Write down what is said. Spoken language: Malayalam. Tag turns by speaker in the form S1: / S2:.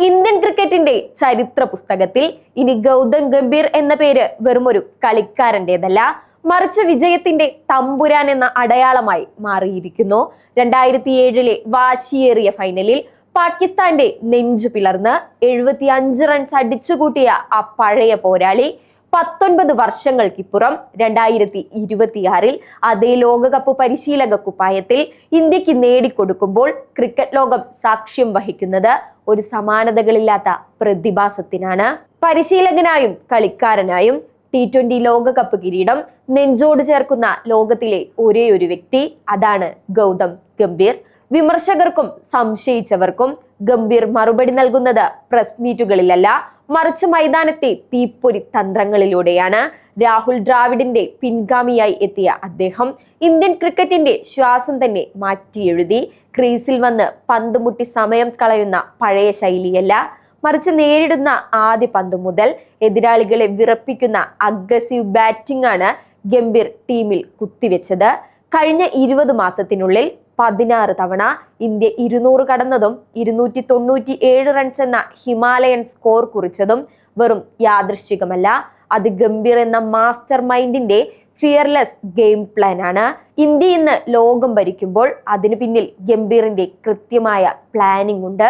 S1: ഇന്ത്യൻ ക്രിക്കറ്റിന്റെ ചരിത്ര പുസ്തകത്തിൽ ഇനി ഗൗതം ഗംഭീർ എന്ന പേര് വെറുമൊരു കളിക്കാരൻ്റെതല്ല, മറിച്ച് വിജയത്തിന്റെ തമ്പുരാൻ എന്ന അടയാളമായി മാറിയിരിക്കുന്നു. 2007 വാശിയേറിയ ഫൈനലിൽ പാകിസ്ഥാന്റെ നെഞ്ചു പിളർന്ന് 75 റൺസ് അടിച്ചുകൂട്ടിയ ആ പഴയ പോരാളി 19 വർഷങ്ങൾക്കിപ്പുറം 2026 അതേ ലോകകപ്പ് പരിശീലക കുപ്പായത്തിൽ ഇന്ത്യക്ക് നേടിക്കൊടുക്കുമ്പോൾ ക്രിക്കറ്റ് ലോകം സാക്ഷ്യം വഹിക്കുന്നത് ഒരു സമാനതകളില്ലാത്ത പ്രതിഭാസത്തിനാണ്. പരിശീലകനായും കളിക്കാരനായും T20 ലോകകപ്പ് കിരീടം നെഞ്ചോട് ചേർക്കുന്ന ലോകത്തിലെ ഒരേ ഒരു വ്യക്തി, അതാണ് ഗൗതം ഗംഭീർ. വിമർശകർക്കും സംശയിച്ചവർക്കും ഗംഭീർ മറുപടി നൽകുന്നത് പ്രസ് മീറ്റുകളിലല്ല, മറിച്ച് മൈതാനത്തെ തീപ്പൊരി തന്ത്രങ്ങളിലൂടെയാണ്. രാഹുൽ ദ്രാവിഡിന്റെ പിൻഗാമിയായി എത്തിയ അദ്ദേഹം ഇന്ത്യൻ ക്രിക്കറ്റിന്റെ ശ്വാസം തന്നെ മാറ്റിയെഴുതി. ക്രീസിൽ വന്ന് പന്ത് മുട്ടി സമയം കളയുന്ന പഴയ ശൈലിയല്ല, മറിച്ച് നേരിടുന്ന ആദ്യ പന്ത് മുതൽ എതിരാളികളെ വിറപ്പിക്കുന്ന അഗ്രസീവ് ബാറ്റിംഗ് ആണ് ഗംഭീർ ടീമിൽ കുത്തിവെച്ചത്. കഴിഞ്ഞ 20 മാസത്തിനുള്ളിൽ 16 തവണ ഇന്ത്യ 200 കടന്നതും 297 റൺസ് എന്ന ഹിമാലയൻ സ്കോർ കുറിച്ചതും വെറും യാദൃശ്ചികമല്ല. അത് ഗംഭീർ എന്ന മാസ്റ്റർ മൈൻഡിന്റെ ഫിയർലെസ് ഗെയിം പ്ലാൻ ആണ്. ഇന്ത്യ ഇന്ന് ലോകം ഭരിക്കുമ്പോൾ അതിനു പിന്നിൽ ഗംഭീറിന്റെ കൃത്യമായ പ്ലാനിംഗ് ഉണ്ട്.